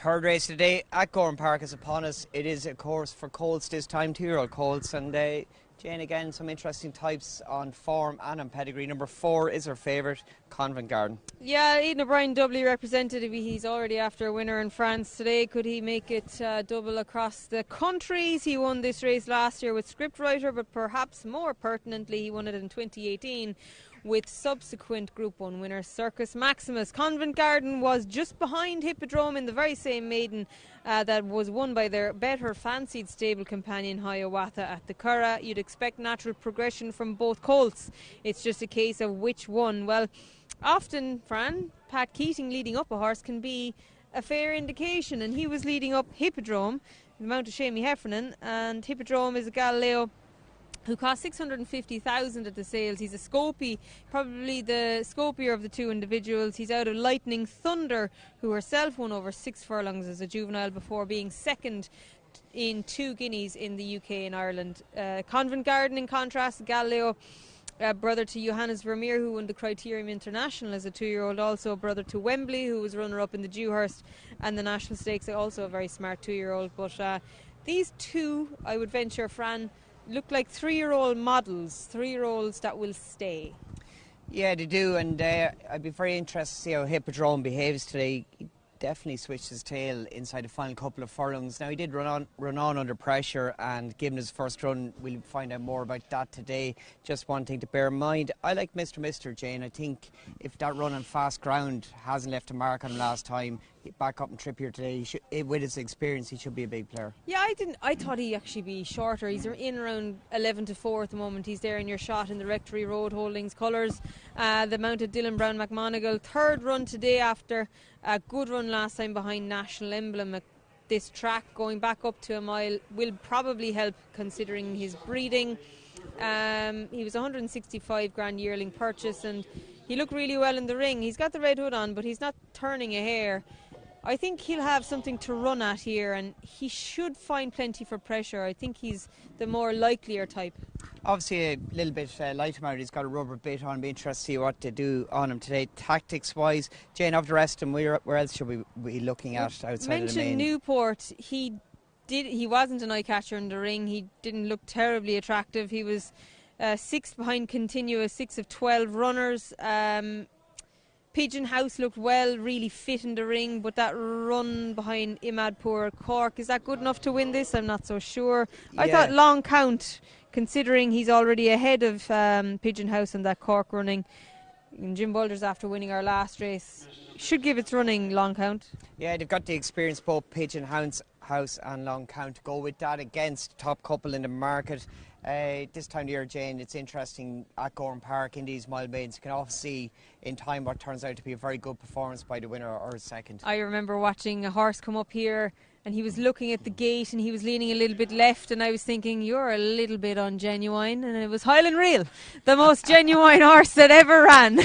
third race of the day at Gowran Park is upon us. It is, of course, for colts this time, 2-year-old colts. And Jane, again, some interesting types on form and on pedigree. Number 4 is her favourite, Covent Garden. Yeah, Aidan O'Brien doubly represented. He's already after a winner in France today. Could he make it double across the countries? He won this race last year with Scriptwriter, but perhaps more pertinently, he won it in 2018 with subsequent Group 1 winner Circus Maximus. Covent Garden was just behind Hippodrome in the very same maiden that was won by their better fancied stable companion Hiawatha at the Curragh. You'd expect natural progression from both colts. It's just a case of which one. Well, often, Fran, Pat Keating leading up a horse can be a fair indication, and he was leading up Hippodrome, the Mount of Shamey Heffernan, and Hippodrome is a Galileo who cost 650,000 at the sales. He's a Scopie, probably the Scopier of the two individuals. He's out of Lightning Thunder, who herself won over 6 furlongs as a juvenile before being second in 2 guineas in the UK and Ireland. Covent Garden, in contrast, Galileo, brother to Johannes Vermeer, who won the Criterium International as a 2-year-old, also brother to Wembley, who was runner-up in the Dewhurst and the National Stakes, also a very smart 2-year-old. But these two, I would venture, Fran, look like 3-year-old models, 3-year-olds that will stay. Yeah, they do, and I'd be very interested to see how Hippodrome behaves today. He definitely switched his tail inside the final couple of furlongs. Now, he did run on under pressure, and given his first run, we'll find out more about that today. Just one thing to bear in mind, I like Mr. Jane. I think if that run on fast ground hasn't left a mark on him last time, back up and trip here today, with his experience, he should be a big player. Yeah, I thought he'd actually be shorter. He's in around 11 to 4 at the moment. He's there in your shot in the Rectory Road Holdings colours. The mounted Dylan Brown McMonigal, third run today after a good run last time behind National Emblem. This track going back up to a mile will probably help considering his breeding. He was a 165 grand yearling purchase, and he looked really well in the ring. He's got the red hood on, but he's not turning a hair. I think he'll have something to run at here, and he should find plenty for pressure. I think he's the more likelier type. Obviously a little bit light amount. He's got a rubber bit on. Be interested to see what they do on him today. Tactics wise, Jane, of the rest of him, where else should we be looking at outside of the main? Mentioned Newport. He wasn't an eye catcher in the ring. He didn't look terribly attractive. He was 6th behind Continuous, 6 of 12 runners. Pigeon House looked well, really fit in the ring, but that run behind Imadpur Cork, is that good enough to win this? I'm not so sure. Yeah. I thought Long Count, considering he's already ahead of Pigeon House in that Cork running, and Jim Boulders, after winning our last race, should give its running Long Count. Yeah, they've got the experience, both Pigeon House and Long Count, to go with that against top couple in the market. This time of year, Jane, it's interesting at Gowran Park in these mile maidens. You can often see in time what turns out to be a very good performance by the winner or second. I remember watching a horse come up here, and he was looking at the gate and he was leaning a little bit left, and I was thinking, you're a little bit ungenuine, and it was Highland Real, the most genuine horse that ever ran.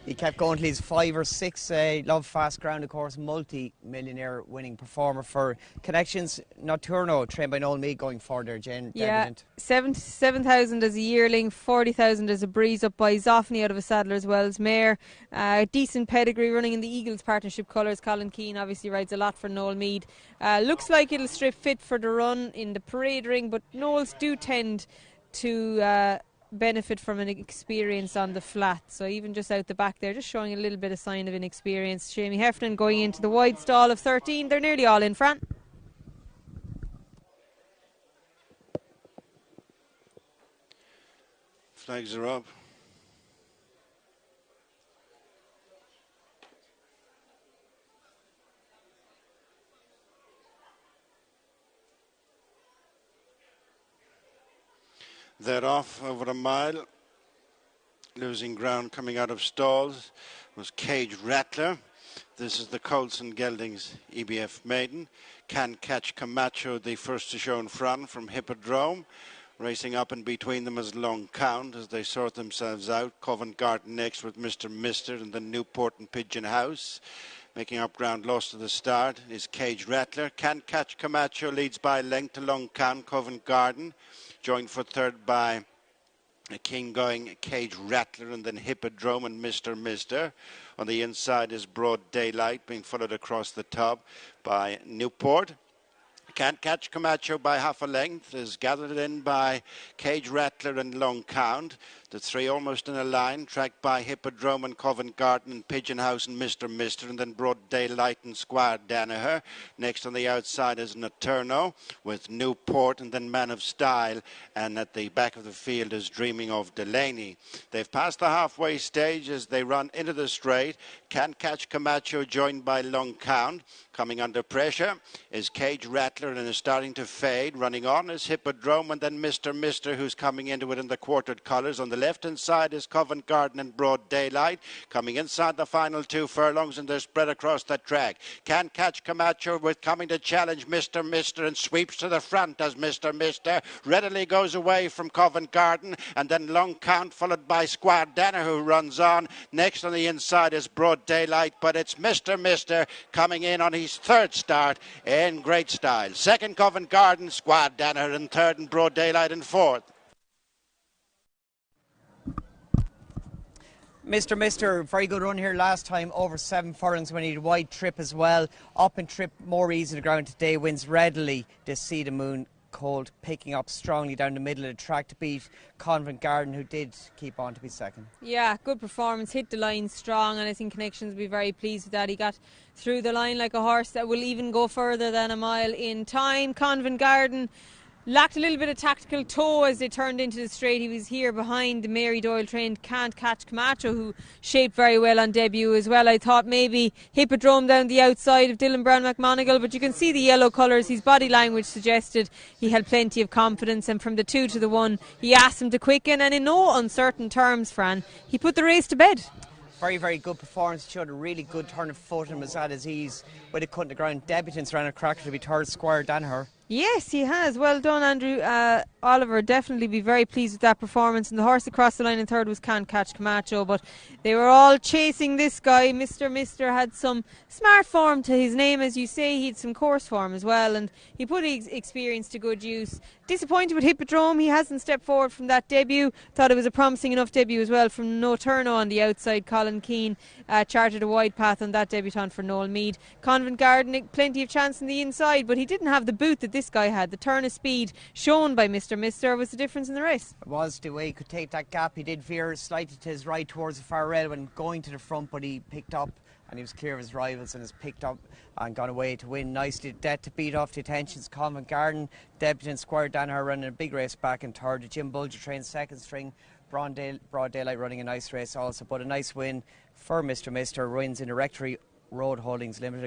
He kept going till he's 5 or 6. Love fast ground, of course, multi-millionaire winning performer for Connections Nocturno, trained by Noel Meade going forward there, Jane. Yeah, 7,000 as a yearling, 40,000 as a breeze, up by Zoffany out of a Sadler's Wells mare. Decent pedigree, running in the Eagles partnership colours. Colin Keane obviously rides a lot for Noel Meade. Looks like it'll strip fit for the run in the parade ring, but Knowles do tend to benefit from an experience on the flat, so even just out the back there, just showing a little bit of sign of inexperience. Shamey Heffernan going into the wide stall of 13. They're nearly all in, Fran. Flags are up. They're off over a mile. Losing ground coming out of stalls was Cage Rattler. This is the Coulson Geldings EBF maiden. Can Catch Camacho, the first to show in front from Hippodrome. Racing up and between them is Long Count as they sort themselves out. Covent Garden next with Mr. and then Newport and Pigeon House. Making up ground lost to the start is Cage Rattler. Can Catch Camacho leads by length to Long Count. Covent Garden joined for third by A King going, Cage Rattler, and then Hippodrome and Mr. Mister. On the inside is Broad Daylight, being followed across the top by Newport. Can't Catch Camacho by half a length is gathered in by Cage Rattler and Long Count. The three almost in a line, tracked by Hippodrome and Covent Garden and Pigeon House and Mr. Mister, and then Broad Daylight and Squire Danaher. Next on the outside is Noturno with Newport, and then Man of Style, and at the back of the field is Dreaming of Delaney. They've passed the halfway stage as they run into the straight. Can't Catch Camacho joined by Long Count. Coming under pressure is Cage Rattler and is starting to fade. Running on is Hippodrome, and then Mr. Mister, who's coming into it in the quartered colours. On the left-hand side is Covent Garden and Broad Daylight. Coming inside the final 2 furlongs, and they're spread across the track. Can't Catch Camacho with coming to challenge Mr. Mister, and sweeps to the front as Mr. Mister readily goes away from Covent Garden, and then Long Count followed by Squire Danner, who runs on. Next on the inside is Broad Daylight, but it's Mr. Mister coming in on his third start in great style. Second Covent Garden, Squire Danner, and third and Broad Daylight in fourth. Mr. Mister, very good run here last time, over 7 furlongs when he had a wide trip as well. Up and trip more easy to ground today, wins readily this See the Moon Cold, picking up strongly down the middle of the track to beat Covent Garden, who did keep on to be second. Yeah, good performance, hit the line strong, and I think Connections will be very pleased with that. He got through the line like a horse that will even go further than a mile in time. Covent Garden lacked a little bit of tactical toe as they turned into the straight. He was here behind the Mary Doyle trained Can't Catch Camacho, who shaped very well on debut as well. I thought maybe Hippodrome down the outside of Dylan Brown McMonigal, but you can see the yellow colours. His body language suggested he had plenty of confidence, and from the 2 to the 1 he asked him to quicken, and in no uncertain terms, Fran, he put the race to bed. Very, very good performance. Showed a really good turn of foot and was at his ease with a cut in the ground. Debutants ran a cracker to be third, Squire Danaher. Yes, he has. Well done, Andrew. Oliver definitely be very pleased with that performance. And the horse across the line in third was Can't Catch Camacho, but they were all chasing this guy. Mr. Mister had some smart form to his name, as you say. He had some course form as well, and he put his experience to good use. Disappointed with Hippodrome. He hasn't stepped forward from that debut. Thought it was a promising enough debut as well from Noturno on the outside. Colin Keane charted a wide path on that debutant for Noel Meade. Covent Garden, plenty of chance on the inside, but he didn't have the boot that this guy had. The turn of speed shown by Mr. Mister was the difference in the race. It was the way he could take that gap. He did veer slightly to his right towards the far rail when going to the front, but he picked up and he was clear of his rivals and has picked up and gone away to win nicely. Dead to beat off the attentions. Covent Garden, debutant Squire Danaher running a big race back in third. Jim Bulger trained second string. Broad Daylight running a nice race also, but a nice win for Mr. Mister. Wins in a Rectory Road Holdings Limited.